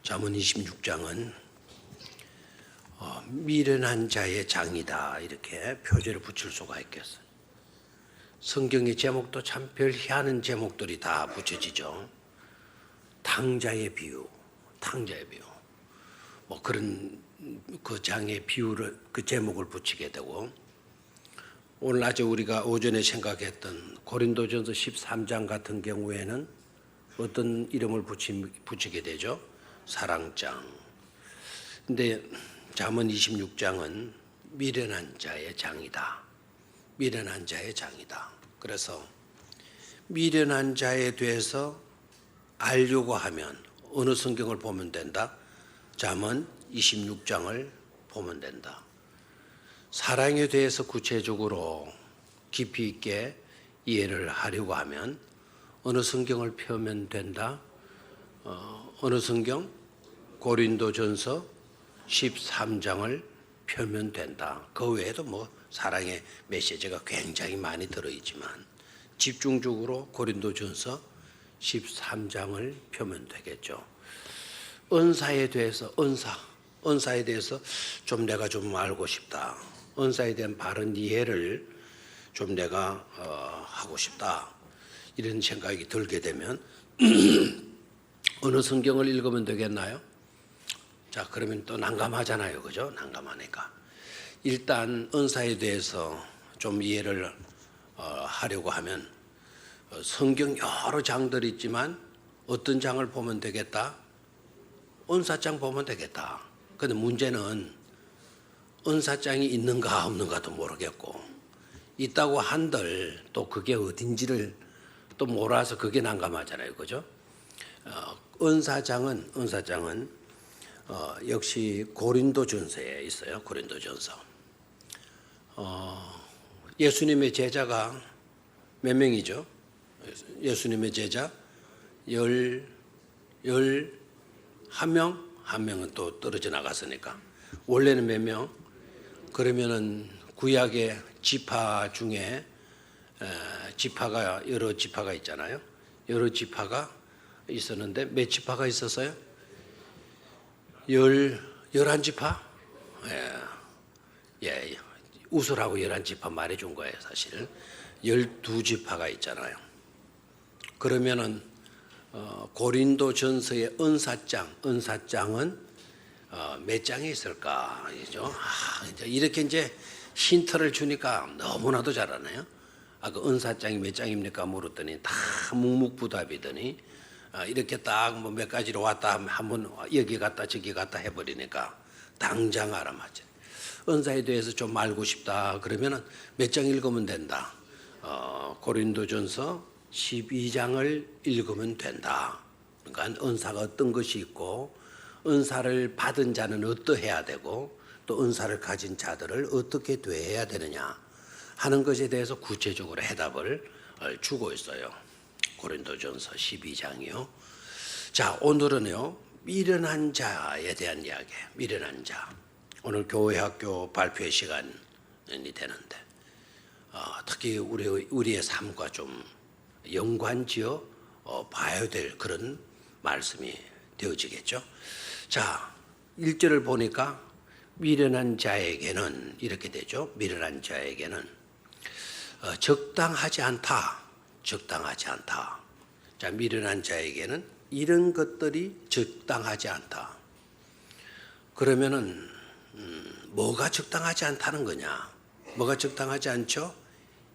잠언 26장은 미련한 자의 장이다 이렇게 표제를 붙일 수가 있겠어요. 성경의 제목도 참 별 희한한 제목들이 다 붙여지죠. 탕자의 비유, 탕자의 비유. 뭐 그런 그 장의 비유를 그 제목을 붙이게 되고, 오늘 낮에 우리가 오전에 생각했던 고린도전서 13장 같은 경우에는 어떤 이름을 붙이게 되죠? 사랑장. 근데 잠언 26장은 미련한 자의 장이다. 미련한 자의 장이다. 그래서 미련한 자에 대해서 알려고 하면 어느 성경을 보면 된다? 잠언 26장을 보면 된다. 사랑에 대해서 구체적으로 깊이 있게 이해를 하려고 하면 어느 성경을 펴면 된다? 어느 성경? 고린도전서 13장을 펴면 된다. 그 외에도 뭐 사랑의 메시지가 굉장히 많이 들어있지만 집중적으로 고린도전서 13장을 펴면 되겠죠. 은사에 대해서 은사에 대해서 좀 내가 좀 알고 싶다. 은사에 대한 바른 이해를 좀 내가 하고 싶다. 이런 생각이 들게 되면 어느 성경을 읽으면 되겠나요? 자, 그러면 또 난감하잖아요. 그죠? 난감하니까. 일단 은사에 대해서 좀 이해를 하려고 하면 성경 여러 장들이 있지만 어떤 장을 보면 되겠다? 은사장 보면 되겠다. 근데 문제는 은사장이 있는가 없는가도 모르겠고, 있다고 한들 또 그게 어딘지를 또 몰라서 그게 난감하잖아요. 그죠? 은사장은 역시 고린도전서에 있어요. 고린도전서. 예수님의 제자가 몇 명이죠? 예수님의 제자 11명, 한 명은 또 떨어져 나갔으니까 원래는 몇 명? 그러면은 구약의 지파 중에 지파가 여러 지파가 있잖아요. 여러 지파가 있었는데 몇 지파가 있었어요? 11지파? 예. 웃으라고 11지파 말해준 거예요, 사실. 12지파가 있잖아요. 그러면은, 고린도전서의 은사장은 몇 장이 있을까? 그죠? 이렇게 이제 힌트를 주니까 너무나도 잘하네요. 그 은사장이 몇 장입니까? 물었더니 다 묵묵부답이더니 이렇게 딱 뭐 몇 가지로 왔다 한번 여기 갔다 저기 갔다 해버리니까 당장 알아맞죠. 은사에 대해서 좀 알고 싶다 그러면은 몇 장 읽으면 된다. 고린도전서 12장을 읽으면 된다. 그러니까 은사가 어떤 것이 있고 은사를 받은 자는 어떠해야 되고 또 은사를 가진 자들을 어떻게 대해야 되느냐 하는 것에 대해서 구체적으로 해답을 주고 있어요. 고린도전서 12장이요. 자, 오늘은요, 미련한 자에 대한 이야기, 미련한 자. 오늘 교회 학교 발표 시간이 되는데, 특히 우리의 삶과 좀 연관지어 봐야 될 그런 말씀이 되어지겠죠. 자, 1절을 보니까 미련한 자에게는 이렇게 되죠. 미련한 자에게는 적당하지 않다. 적당하지 않다. 자, 미련한 자에게는 이런 것들이 적당하지 않다. 그러면은 뭐가 적당하지 않다는 거냐? 뭐가 적당하지 않죠?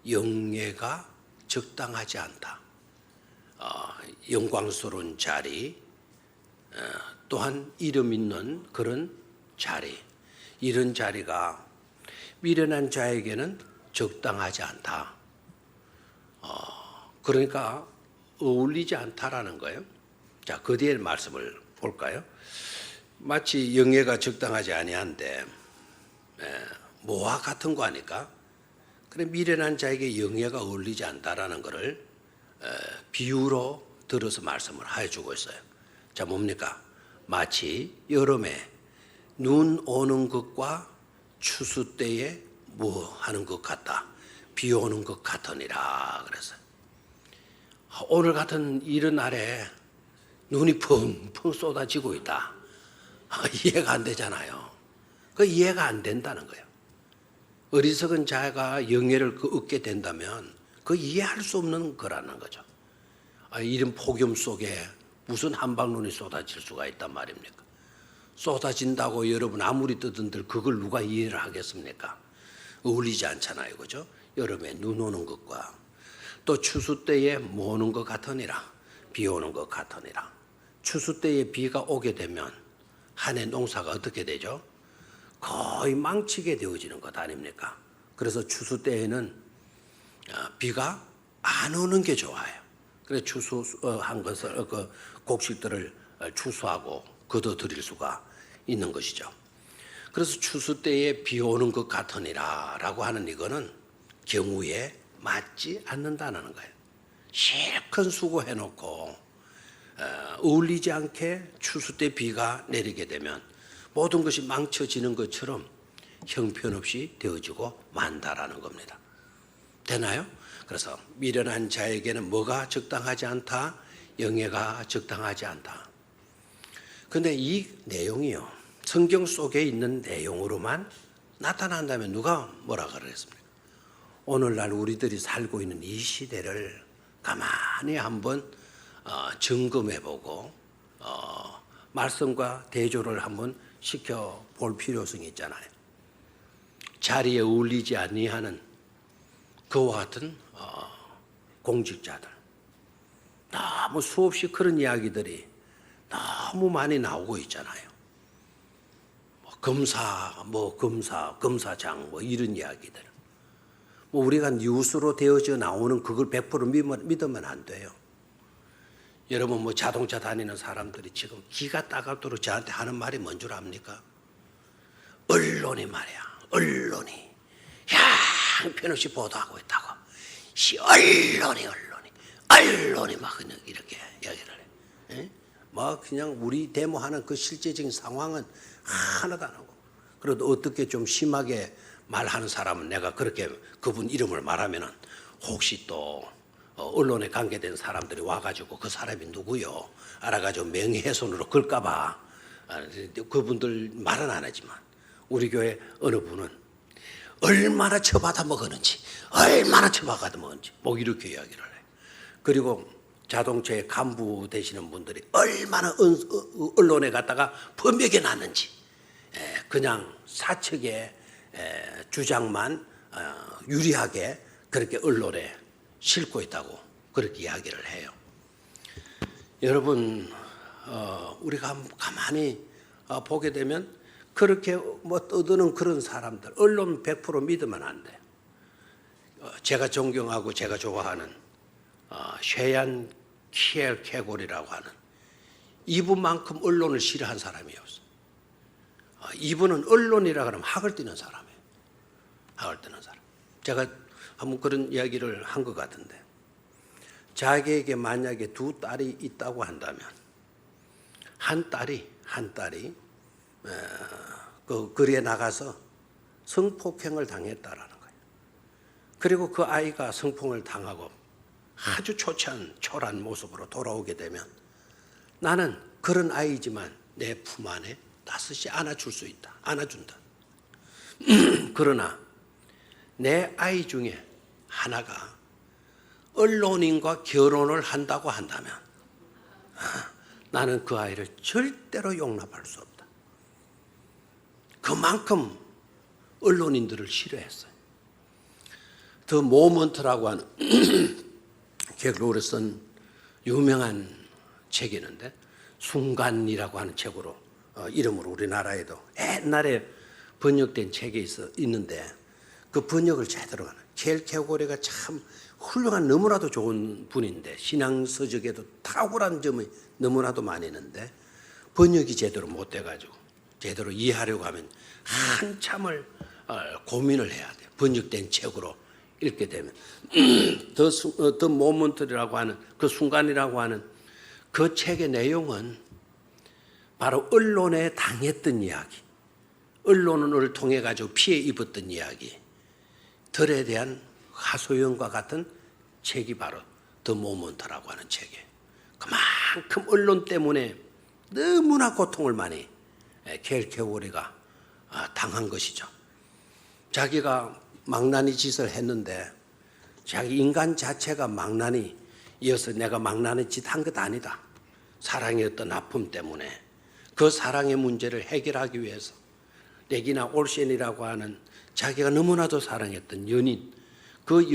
영예가 적당하지 않다. 영광스러운 자리, 또한 이름 있는 그런 자리, 이런 자리가 미련한 자에게는 적당하지 않다. 그러니까 어울리지 않다라는 거예요. 자, 그 뒤에 말씀을 볼까요? 마치 영예가 적당하지 아니한데 뭐와 같은 거 아니까? 그래, 미련한 자에게 영예가 어울리지 않다라는 것을 비유로 들어서 말씀을 해주고 있어요. 자, 뭡니까? 마치 여름에 눈 오는 것과 추수 때에 뭐 하는 것 같다. 비 오는 것 같으니라 그랬어요. 오늘 같은 이런 날에 눈이 펑펑 쏟아지고 있다. 이해가 안 되잖아요. 그 이해가 안 된다는 거예요. 어리석은 자가 영예를 얻게 된다면 그 이해할 수 없는 거라는 거죠. 이런 폭염 속에 무슨 한방눈이 쏟아질 수가 있단 말입니까? 쏟아진다고 여러분 아무리 뜨든들 그걸 누가 이해를 하겠습니까? 어울리지 않잖아요. 그죠? 여름에 눈 오는 것과 또 추수 때에 뭐 오는 것 같으니라. 비 오는 것 같으니라. 추수 때에 비가 오게 되면 한 해 농사가 어떻게 되죠? 거의 망치게 되어지는 것 아닙니까? 그래서 추수 때에는 비가 안 오는 게 좋아요. 그래서 추수한 것을 그 곡식들을 추수하고 거둬들일 수가 있는 것이죠. 그래서 추수 때에 비 오는 것 같으니라라고 하는 이거는 경우에 맞지 않는다는 거예요. 실컷 수고해놓고 어울리지 않게 추수 때 비가 내리게 되면 모든 것이 망쳐지는 것처럼 형편없이 되어지고 만다라는 겁니다. 되나요? 그래서 미련한 자에게는 뭐가 적당하지 않다? 영예가 적당하지 않다. 그런데 이 내용이요, 성경 속에 있는 내용으로만 나타난다면 누가 뭐라 그러겠습니까? 오늘날 우리들이 살고 있는 이 시대를 가만히 한번 점검해보고 말씀과 대조를 한번 시켜볼 필요성이 있잖아요. 자리에 어울리지 아니하는 그와 같은 공직자들, 너무 수없이 그런 이야기들이 너무 많이 나오고 있잖아요. 검사장 이런 이야기들. 우리가 뉴스로 되어져 나오는 그걸 100% 믿으면 안 돼요. 여러분 자동차 다니는 사람들이 지금 기가 따갑도록 저한테 하는 말이 뭔 줄 압니까? 언론이 말이야. 언론이 형편없이 보도하고 있다고. 언론이 막 이렇게 이야기를 해. 막 그냥 우리 데모하는 그 실제적인 상황은 하나도 안 하고. 그래도 어떻게 좀 심하게 말하는 사람은 내가 그렇게 그분 이름을 말하면은 혹시 또 언론에 관계된 사람들이 와가지고 그 사람이 누구요? 알아가지고 명예훼손으로 걸까봐 그분들 말은 안 하지만 우리 교회 어느 분은 얼마나 처받아 먹었는지 뭐 이렇게 이야기를 해요. 그리고 자동차의 간부 되시는 분들이 얼마나 언론에 갔다가 범역해 놨는지 그냥 사측의 주장만 유리하게 그렇게 언론에 싣고 있다고 그렇게 이야기를 해요. 여러분 우리가 가만히 보게 되면 그렇게 떠드는 그런 사람들 언론 100% 믿으면 안 돼요. 제가 존경하고 제가 좋아하는 쉐얀 키엘케골이라고 하는 이분만큼 언론을 싫어한 사람이 없어요. 이분은 언론이라 그러면 학을 띠는 사람이에요. 학을 띠는 사람. 제가 한번 그런 이야기를 한 것 같은데 자기에게 만약에 두 딸이 있다고 한다면 한 딸이 그 거리에 나가서 성폭행을 당했다라는 거예요. 그리고 그 아이가 성폭행을 당하고 아주 초라한 모습으로 돌아오게 되면 나는 그런 아이지만 내 품 안에 따스히 안아줄 수 있다. 안아준다. 그러나 내 아이 중에 하나가 언론인과 결혼을 한다고 한다면 나는 그 아이를 절대로 용납할 수 없다. 그만큼 언론인들을 싫어했어요. 더 모먼트라고 하는 객로를 쓴 유명한 책이 있는데 순간이라고 하는 책으로 이름으로 우리나라에도 옛날에 번역된 책이 있는데 그 번역을 제대로 하는 켈케고레가 참 훌륭한 너무나도 좋은 분인데 신앙서적에도 탁월한 점이 너무나도 많이 있는데 번역이 제대로 못 돼가지고 제대로 이해하려고 하면 한참을 고민을 해야 돼요. 번역된 책으로 읽게 되면 더 모먼트라고 하는 그 순간이라고 하는 그 책의 내용은 바로 언론에 당했던 이야기, 언론을 통해 가지고 피해 입었던 이야기, 들에 대한 하소연과 같은 책이 바로 더 모먼트라고 하는 책이에요. 그만큼 언론 때문에 너무나 고통을 많이 켈케오리가 당한 것이죠. 자기가 망나니 짓을 했는데 자기 인간 자체가 망나니 이어서 내가 망나니 짓 한 것 아니다. 사랑의 어떤 아픔 때문에 그 사랑의 문제를 해결하기 위해서 레기나 올센이라고 하는 자기가 너무나도 사랑했던 연인, 그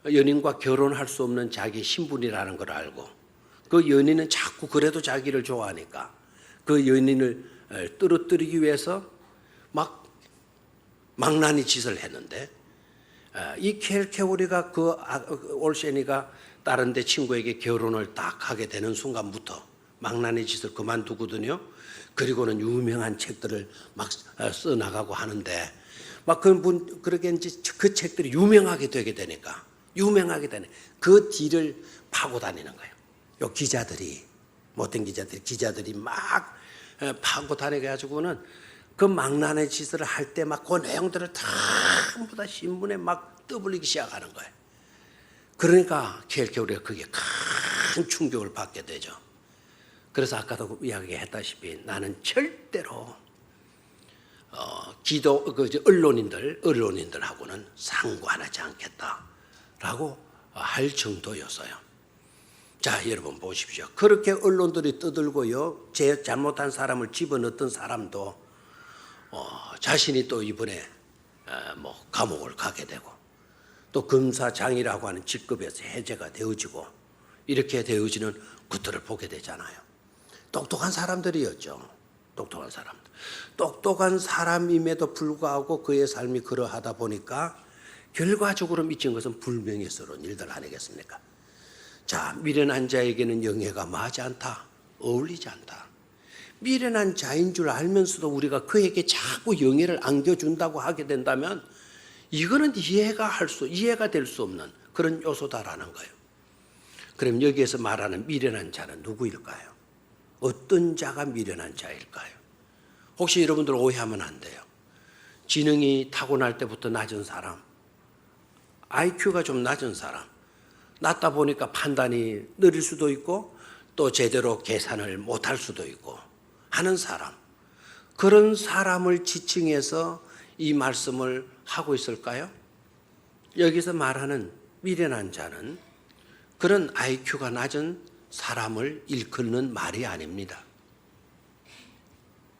연인과 결혼할 수 없는 자기 신분이라는 걸 알고 그 연인은 자꾸 그래도 자기를 좋아하니까 그 연인을 떨어뜨리기 위해서 막 망나니 짓을 했는데 이 켈케오리가 그 올센이가 다른 데 친구에게 결혼을 딱 하게 되는 순간부터 망나니 짓을 그만두거든요. 그리고는 유명한 책들을 막 써나가고 하는데 막 그렇게 이제 그 책들이 유명하게 되니까 그 뒤를 파고 다니는 거예요. 요 기자들이 못된 기자들이 막 파고 다녀가지고는 그 망나니 짓을 할 때 막 그 내용들을 전부 다 신문에 막 떠벌리기 시작하는 거예요. 그러니까 켈케오리가 그게 큰 충격을 받게 되죠. 그래서 아까도 이야기했다시피 나는 절대로 언론인들하고는 상관하지 않겠다라고 할 정도였어요. 자, 여러분 보십시오. 그렇게 언론들이 떠들고요, 잘못한 사람을 집어넣었던 사람도 자신이 또 이번에 감옥을 가게 되고 또 검사장이라고 하는 직급에서 해제가 되어지고 이렇게 되어지는 것들을 보게 되잖아요. 똑똑한 사람들이었죠. 똑똑한 사람임에도 불구하고 그의 삶이 그러하다 보니까 결과적으로 미친 것은 불명예스러운 일들 아니겠습니까? 자, 미련한 자에게는 영예가 마지 않다. 어울리지 않다. 미련한 자인 줄 알면서도 우리가 그에게 자꾸 영예를 안겨준다고 하게 된다면 이거는 이해가 될 수 없는 그런 요소다라는 거예요. 그럼 여기에서 말하는 미련한 자는 누구일까요? 어떤 자가 미련한 자일까요? 혹시 여러분들 오해하면 안 돼요. 지능이 타고날 때부터 낮은 사람, IQ가 좀 낮은 사람, 낮다 보니까 판단이 느릴 수도 있고 또 제대로 계산을 못할 수도 있고 하는 사람, 그런 사람을 지칭해서 이 말씀을 하고 있을까요? 여기서 말하는 미련한 자는 그런 IQ가 낮은 사람을 일컫는 말이 아닙니다.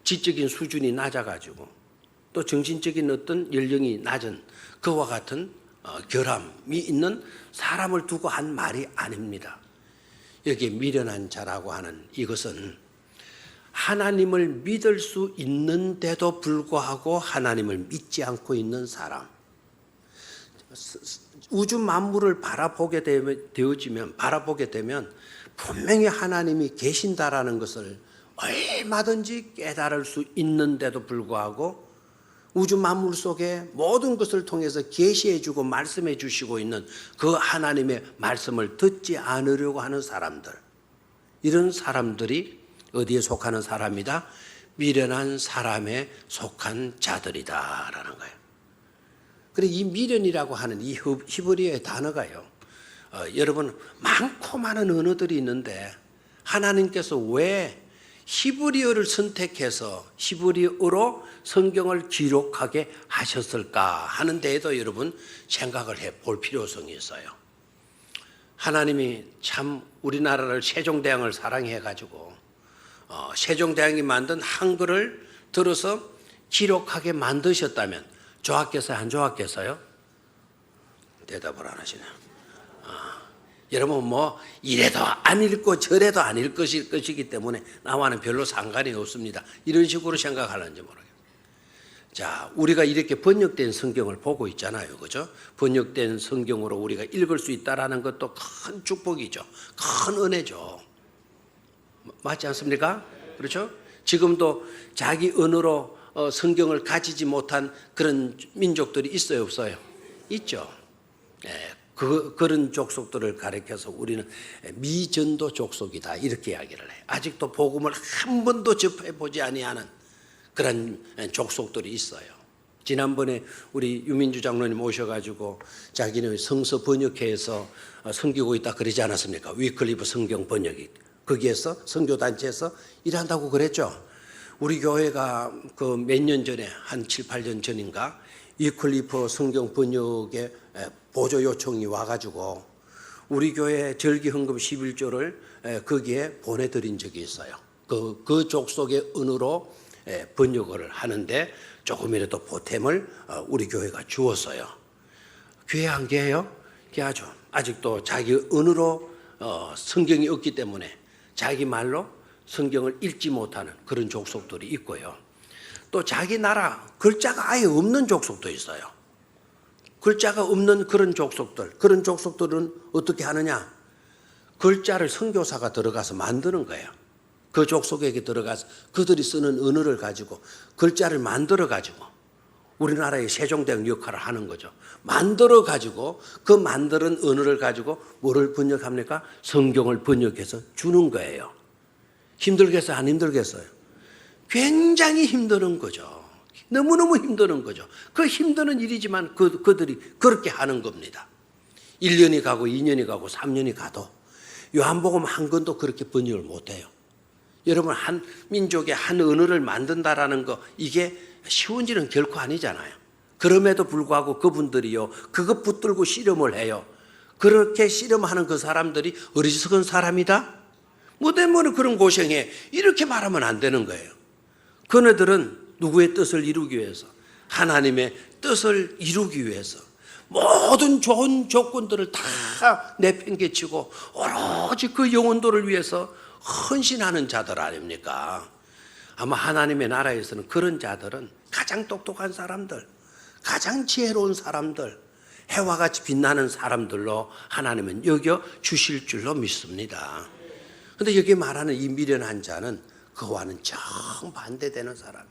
지적인 수준이 낮아가지고 또 정신적인 어떤 연령이 낮은 그와 같은 결함이 있는 사람을 두고 한 말이 아닙니다. 여기에 미련한 자라고 하는 이것은 하나님을 믿을 수 있는데도 불구하고 하나님을 믿지 않고 있는 사람, 우주 만물을 바라보게 되면 분명히 하나님이 계신다라는 것을 얼마든지 깨달을 수 있는데도 불구하고 우주 만물 속에 모든 것을 통해서 계시해 주고 말씀해 주시고 있는 그 하나님의 말씀을 듣지 않으려고 하는 사람들, 이런 사람들이 어디에 속하는 사람이다? 미련한 사람에 속한 자들이다라는 거예요. 그리고 이 미련이라고 하는 이 히브리어의 단어가요, 여러분 많고 많은 언어들이 있는데 하나님께서 왜 히브리어를 선택해서 히브리어로 성경을 기록하게 하셨을까 하는 데에도 여러분 생각을 해볼 필요성이 있어요. 하나님이 참 우리나라를 세종대왕을 사랑해가지고 세종대왕이 만든 한글을 들어서 기록하게 만드셨다면 좋았겠어요? 안 좋았겠어요? 대답을 안 하시네요. 여러분 이래도 안 읽고 저래도 안 읽을 것이기 때문에 나와는 별로 상관이 없습니다. 이런 식으로 생각하는지 모르겠어요. 자, 우리가 이렇게 번역된 성경을 보고 있잖아요. 그죠? 번역된 성경으로 우리가 읽을 수 있다는 것도 큰 축복이죠. 큰 은혜죠. 맞지 않습니까? 그렇죠? 지금도 자기 언어로 성경을 가지지 못한 그런 민족들이 있어요, 없어요? 있죠. 그런 족속들을 가리켜서 우리는 미전도 족속이다 이렇게 이야기를 해요. 아직도 복음을 한 번도 접해보지 아니하는 그런 족속들이 있어요. 지난번에 우리 유민주 장로님 오셔가지고 자기는 성서 번역회에서 섬기고 있다 그러지 않았습니까? 위클리프 성경 번역이 거기에서 선교단체에서 일한다고 그랬죠. 우리 교회가 그 몇 년 전에 한 7, 8년 전인가 위클리프 성경 번역에 보조 요청이 와가지고 우리 교회 절기헌금 11조를 거기에 보내드린 적이 있어요. 그 족속의 언어로 번역을 하는데 조금이라도 보탬을 우리 교회가 주었어요. 귀한 게요. 귀하죠. 아직도 자기 언어로 성경이 없기 때문에 자기 말로 성경을 읽지 못하는 그런 족속들이 있고요. 또 자기 나라 글자가 아예 없는 족속도 있어요. 글자가 없는 그런 족속들은 어떻게 하느냐? 글자를 선교사가 들어가서 만드는 거예요. 그 족속에게 들어가서 그들이 쓰는 언어를 가지고 글자를 만들어 가지고 우리나라의 세종대왕 역할을 하는 거죠. 만들어 가지고 그 만드는 언어를 가지고 뭐를 번역합니까? 성경을 번역해서 주는 거예요. 힘들겠어요? 안 힘들겠어요? 굉장히 힘드는 거죠. 너무너무 힘드는 거죠. 그 힘드는 일이지만 그들이 그렇게 하는 겁니다. 1년이 가고 2년이 가고 3년이 가도 요한복음 한 권도 그렇게 번역을 못해요. 여러분, 한 민족의 한 언어를 만든다라는 거 이게 쉬운 일은 결코 아니잖아요. 그럼에도 불구하고 그분들이요 그것 붙들고 씨름을 해요. 그렇게 씨름하는 그 사람들이 어리석은 사람이다? 뭐 때문에 그런 고생해? 이렇게 말하면 안 되는 거예요. 그네들은 누구의 뜻을 이루기 위해서, 하나님의 뜻을 이루기 위해서 모든 좋은 조건들을 다 내팽개치고 오로지 그 영혼들을 위해서 헌신하는 자들 아닙니까? 아마 하나님의 나라에서는 그런 자들은 가장 똑똑한 사람들, 가장 지혜로운 사람들, 해와 같이 빛나는 사람들로 하나님은 여겨 주실 줄로 믿습니다. 그런데 여기 말하는 이 미련한 자는 그와는 정반대되는 사람.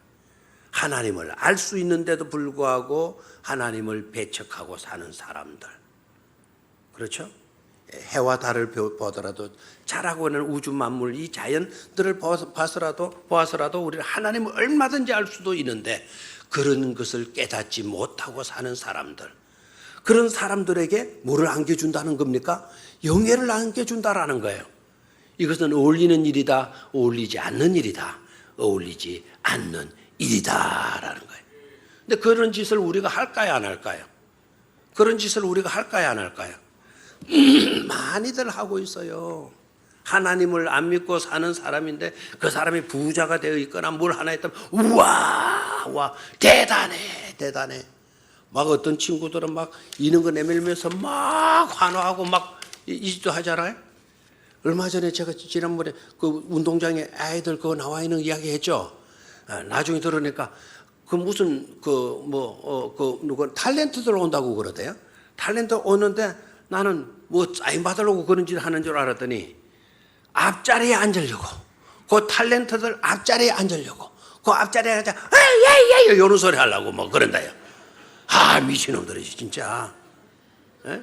하나님을 알 수 있는데도 불구하고 하나님을 배척하고 사는 사람들. 그렇죠? 해와 달을 보더라도 자라고 있는 우주 만물 이 자연들을 보아서라도 우리는 하나님을 얼마든지 알 수도 있는데 그런 것을 깨닫지 못하고 사는 사람들. 그런 사람들에게 뭐를 안겨준다는 겁니까? 영예를 안겨준다라는 거예요. 이것은 어울리는 일이다, 어울리지 않는 일이다, 어울리지 않는 일이다라는 거예요. 근데 그런 짓을 우리가 할까요, 안 할까요? 그런 짓을 우리가 할까요, 안 할까요? 많이들 하고 있어요. 하나님을 안 믿고 사는 사람인데 그 사람이 부자가 되어 있거나 뭘 하나 했다면 우와 대단해. 막 어떤 친구들은 막 이런 거 내밀면서 막 환호하고 막 이 짓도 하잖아요. 얼마 전에 제가 지난번에 그 운동장에 아이들 그거 나와 있는 이야기 했죠. 나중에 들으니까 그 무슨 누구 탤런트들 온다고 그러대요. 탤런트 오는데 나는 뭐 사인 받으려고 그런 짓 하는 줄 알았더니 앞자리에 앉으려고 그 탤런트들 앞자리에 앉으려고 그 앞자리에 앉아 에이 이런 소리 하려고 뭐 그런다요. 미친놈들이지 진짜. 에?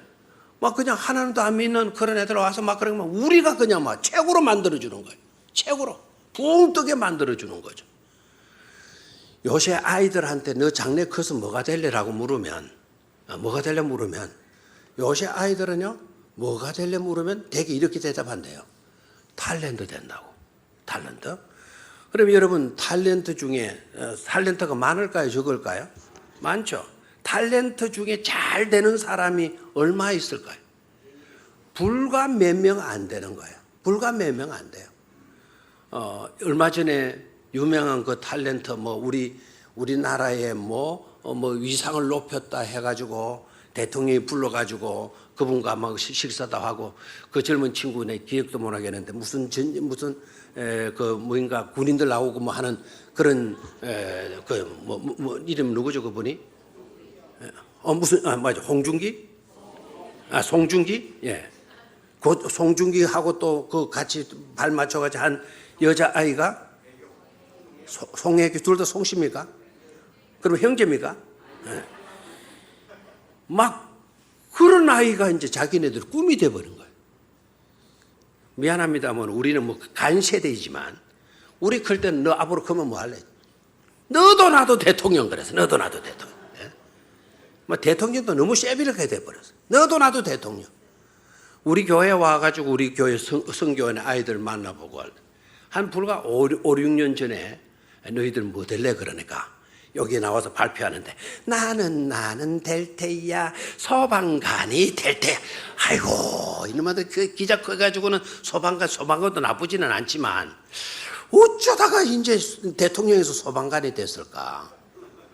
막 그냥 하나님도 안 믿는 그런 애들 와서 막 그러면 우리가 그냥 막 책으로 만들어주는 거예요. 책으로 붕 뜨게 만들어주는 거죠. 요새 아이들한테 너 장래 커서 뭐가 될래라고 물으면 요새 아이들은요 뭐가 될래 물으면 되게 이렇게 대답한대요. 탤런트 된다고. 탤런트. 그럼 여러분 탤런트 중에 탤런트가 많을까요, 적을까요? 많죠. 탤런트 중에 잘 되는 사람이 얼마 있을까요? 불과 몇 명 안 되는 거예요. 불과 몇 명 안 돼요. 얼마 전에 유명한 그 탤런트 우리나라의 위상을 높였다 해가지고 대통령이 불러가지고 그분과 막 식사도 하고 그 젊은 친구네 기억도 못 하겠는데 무슨 군인들 나오고 뭐 하는 그런 이름 누구죠 그분이? 맞아 홍준기? 송중기? 예. 그 송중기하고 또 그 같이 발 맞춰가지고 한 여자 아이가 송혜교 둘 다 송씨입니까? 그럼 형제입니까? 예. 막 그런 아이가 이제 자기네들 꿈이 돼버린 거예요. 미안합니다만 우리는 뭐 간 세대이지만 우리 클 때는 너 앞으로 크면 뭐 할래? 너도 나도 대통령 그래서 너도 나도 대통령. 예? 뭐 대통령도 너무 세비르게 돼버렸어. 너도 나도 대통령. 우리 교회 와가지고 우리 교회 성교회 아이들 만나보고 한 불과 5, 6년 전에 너희들 뭐 될래? 그러니까 여기 나와서 발표하는데 나는 될 테야 소방관이 될 테야. 아이고 이놈아들 그 기자 커가지고는 소방관도 나쁘지는 않지만 어쩌다가 이제 대통령에서 소방관이 됐을까?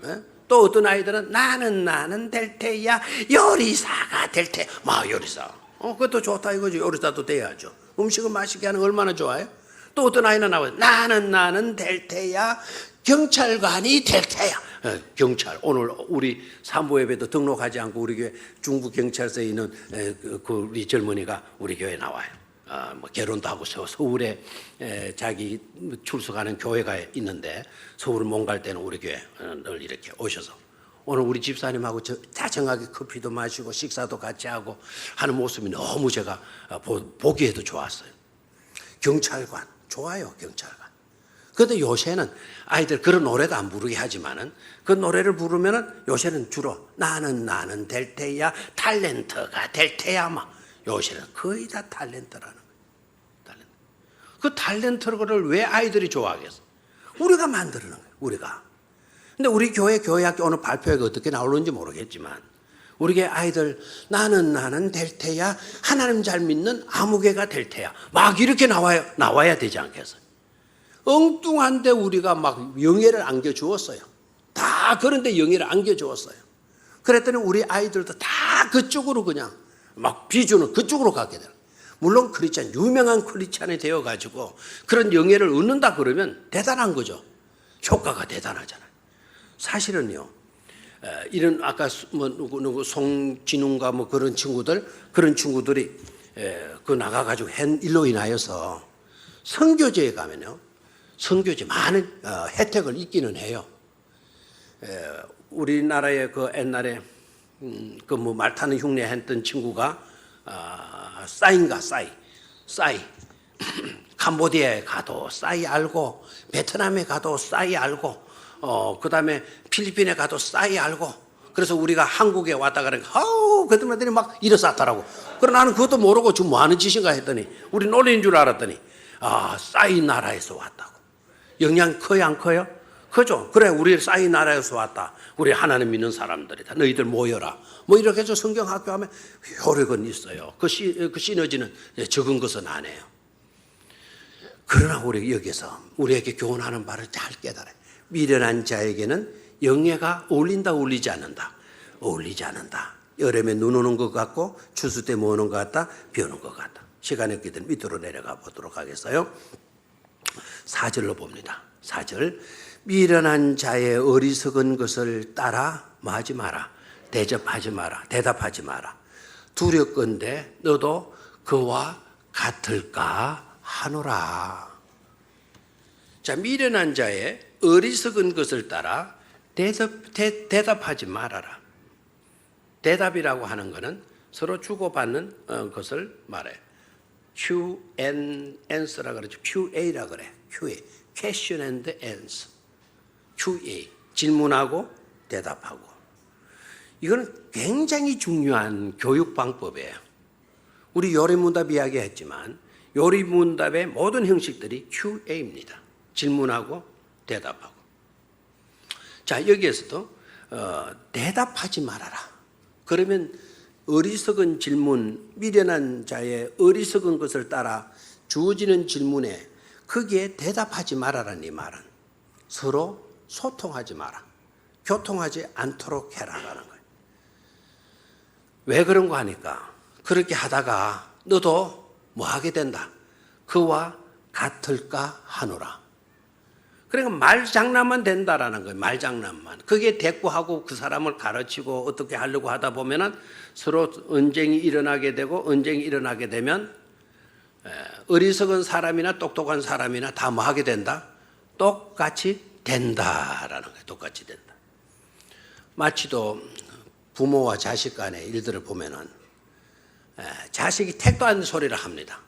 에? 또 어떤 아이들은 나는 될 테야 요리사가 될 테. 막 요리사. 그것도 좋다 이거죠. 요리사도 돼야죠. 음식을 맛있게 하는 거 얼마나 좋아요? 또 어떤 아이는 나와요. 나는 될 테야 경찰관이 될 테야. 경찰. 오늘 우리 산부예배도 등록하지 않고 우리 교회 중부 경찰서에 있는 그 우리 젊은이가 우리 교회에 나와요. 뭐 결혼도 하고 서울에 자기 출석하는 교회가 있는데 서울 못 갈 때는 우리 교회 늘 이렇게 오셔서 오늘 우리 집사님하고 다정하게 커피도 마시고 식사도 같이 하고 하는 모습이 너무 제가 보기에도 좋았어요. 경찰관 좋아요. 경찰관. 그런데 요새는 아이들 그런 노래도 안 부르게 하지만은 그 노래를 부르면은 요새는 주로 나는 될 테야 탤런트가 될 테야 막 요새는 거의 다 탤런트라는 거예요. 탤런트. 그 탤런트를 왜 아이들이 좋아하겠어? 우리가 만드는 거예요. 우리가. 근데 우리 교회학교 오늘 발표회가 어떻게 나오는지 모르겠지만 우리 교회 아이들 나는 될 테야 하나님 잘 믿는 아무개가 될 테야 막 이렇게 나와야 되지 않겠어요? 엉뚱한데 우리가 막 영예를 안겨주었어요. 다 그런데 영예를 안겨주었어요. 그랬더니 우리 아이들도 다 그쪽으로 그냥 막 비주는 그쪽으로 가게 돼요. 물론 크리스찬 유명한 크리스찬이 되어가지고 그런 영예를 얻는다 그러면 대단한 거죠. 효과가 대단하잖아요. 사실은요. 이런 아까 뭐 누구 송진웅과 뭐 그런 친구들이 그 나가가지고 한 일로 인하여서 선교제에 가면요. 선교제 많은 혜택을 있기는 해요. 우리나라에 그 옛날에 그 뭐 말 타는 흉내 했던 친구가 싸이 캄보디아에 가도 싸이 알고 베트남에 가도 싸이 알고 그다음에 필리핀에 가도 싸이 알고 그래서 우리가 한국에 왔다 그러니까 그들만들이 막 일어섰더라고. 그러나 나는 그것도 모르고 지금 뭐 하는 짓인가 했더니 우리 놀리는 줄 알았더니 싸이 나라에서 왔다고. 영향 커요 안 커요? 크죠. 그래 우리 싸이 나라에서 왔다. 우리 하나님 믿는 사람들이다. 너희들 모여라. 뭐 이렇게 해서 성경학교 하면 효력은 있어요. 그 시너지는 적은 것은 아니에요. 그러나 우리 여기서 우리에게 교훈하는 바를 잘 깨달아요. 미련한 자에게는 영예가 어울리지 않는다. 어울리지 않는다. 여름에 눈 오는 것 같고 추수 때 뭐 오는 것 같다. 비 오는 것 같다. 시간이 없기 때문에 밑으로 내려가 보도록 하겠어요. 4절로 봅니다. 4절. 미련한 자의 어리석은 것을 따라 뭐하지 마라. 대답하지 마라. 두렵건대 너도 그와 같을까 하노라. 자, 미련한 자의 어리석은 것을 따라 대답하지 말아라. 대답이라고 하는 것은 서로 주고받는 것을 말해. Q and answer라 그러죠. QA라 그래. QA. Question and answer. QA. 질문하고 대답하고. 이거는 굉장히 중요한 교육 방법이에요. 우리 요리문답 이야기했지만 요리문답의 모든 형식들이 QA입니다. 질문하고 대답하고. 자, 여기에서도 대답하지 말아라. 그러면 어리석은 질문, 미련한 자의 어리석은 것을 따라 주어지는 질문에 거기에 대답하지 말아라는 이 말은 서로 소통하지 마라. 교통하지 않도록 해라라는 거예요. 왜 그런 거 하니까 그렇게 하다가 너도 뭐 하게 된다. 그와 같을까 하노라. 그러니까 말장난만 된다라는 거예요. 말장난만. 그게 대꾸하고 그 사람을 가르치고 어떻게 하려고 하다 보면은 서로 언쟁이 일어나게 되고 언쟁이 일어나게 되면 어리석은 사람이나 똑똑한 사람이나 다 뭐 하게 된다? 똑같이 된다라는 거예요. 똑같이 된다. 마치도 부모와 자식 간의 일들을 보면은 자식이 택도 아닌 소리를 합니다.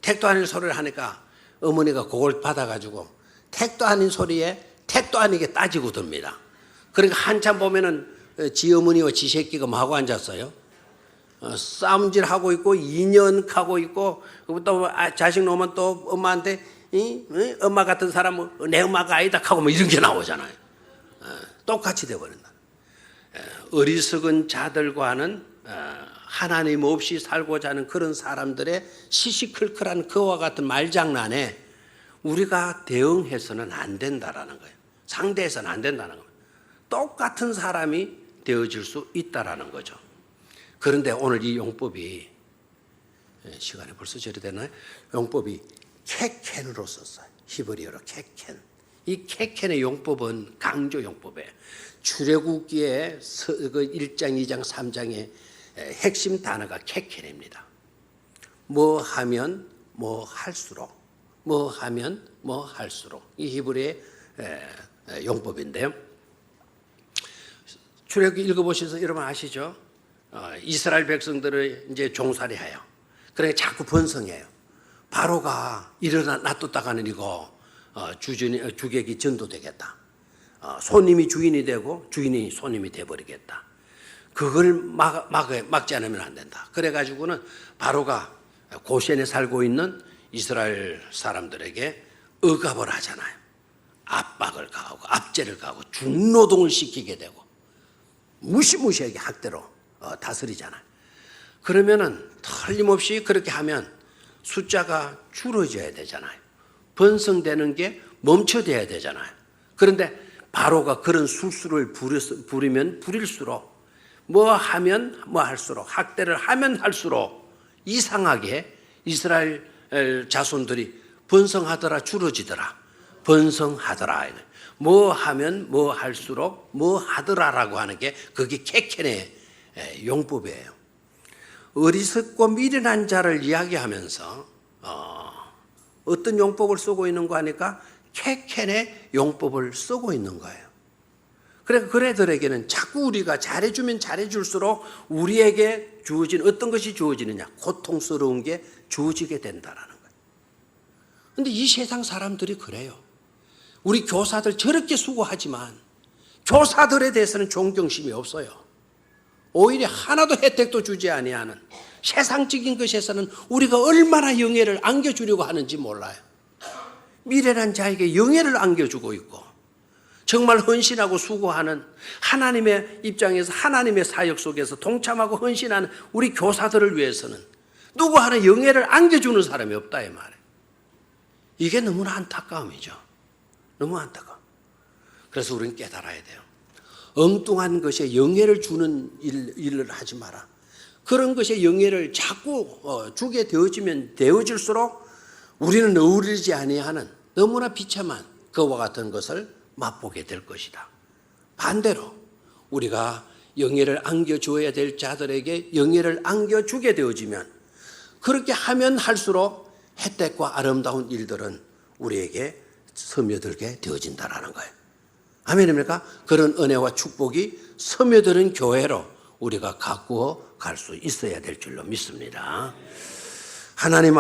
택도 아닌 소리를 하니까 어머니가 그걸 받아가지고 택도 아닌 소리에 택도 아니게 따지고 듭니다. 그러니까 한참 보면은 지 어머니와 지 새끼가 뭐 하고 앉았어요? 싸움질 하고 있고 인연하고 있고 또 자식 놈은 또 엄마한테 엄마 같은 사람은 내 엄마가 아니다 하고 뭐 이런 게 나오잖아요. 똑같이 되어버린다. 어리석은 자들과는 하나님 없이 살고자 하는 그런 사람들의 시시콜콜한 그와 같은 말장난에 우리가 대응해서는 안 된다라는 거예요. 상대해서는 안 된다는 거예요. 똑같은 사람이 되어질 수 있다라는 거죠. 그런데 오늘 이 용법이, 시간이 벌써 저리 되나요? 용법이 케켄으로 썼어요. 히브리어로 케켄. 이 케켄의 용법은 강조 용법이에요. 출애굽기의 1장, 2장, 3장의 핵심 단어가 케켄입니다. 뭐 하면 뭐 할수록, 뭐 하면 뭐 할수록. 이 히브리의 용법인데요. 출애굽기 읽어보셔서 여러분 아시죠? 이스라엘 백성들을 이제 종살이해요. 그래 자꾸 번성해요. 바로가 일어나 놔뒀다가는 이거 주객이 전도되겠다. 손님이 주인이 되고 주인이 손님이 돼버리겠다. 그걸 막지 않으면 안 된다. 그래가지고는 바로가 고센에 살고 있는 이스라엘 사람들에게 억압을 하잖아요. 압박을 가하고 압제를 가하고 중노동을 시키게 되고 무시무시하게 학대로 다스리잖아요. 그러면은 틀림없이 그렇게 하면 숫자가 줄어져야 되잖아요. 번성되는 게 멈춰져야 되잖아요. 그런데 바로가 그런 술수를 부리면 부릴수록 뭐 하면 뭐 할수록 학대를 하면 할수록 이상하게 이스라엘 자손들이 번성하더라 줄어지더라 번성하더라. 뭐 하면 뭐 할수록 뭐 하더라라고 하는 게 그게 케켄의 용법이에요. 어리석고 미련한 자를 이야기하면서 어떤 용법을 쓰고 있는 거 하니까 케켄의 용법을 쓰고 있는 거예요. 그러니까 그래들에게는 자꾸 우리가 잘해주면 잘해줄수록 우리에게 주어진 어떤 것이 주어지느냐, 고통스러운 게 주어지게 된다라는 거예요. 그런데 이 세상 사람들이 그래요. 우리 교사들 저렇게 수고하지만 교사들에 대해서는 존경심이 없어요. 오히려 하나도 혜택도 주지 아니하는 세상적인 것에서는 우리가 얼마나 영예를 안겨주려고 하는지 몰라요. 미련한 자에게 영예를 안겨주고 있고 정말 헌신하고 수고하는 하나님의 입장에서 하나님의 사역 속에서 동참하고 헌신하는 우리 교사들을 위해서는 누구 하나 영예를 안겨주는 사람이 없다 이 말이에요. 이게 너무나 안타까움이죠. 너무 안타까워. 그래서 우리는 깨달아야 돼요. 엉뚱한 것에 영예를 주는 일을 하지 마라. 그런 것에 영예를 자꾸 주게 되어지면 되어질수록 우리는 어울리지 아니하는 너무나 비참한 그와 같은 것을 맛보게 될 것이다. 반대로 우리가 영예를 안겨주어야 될 자들에게 영예를 안겨주게 되어지면 그렇게 하면 할수록 혜택과 아름다운 일들은 우리에게 스며들게 되어진다라는 거예요. 아멘입니까? 그런 은혜와 축복이 스며드는 교회로 우리가 가꾸어 갈 수 있어야 될 줄로 믿습니다. 하나님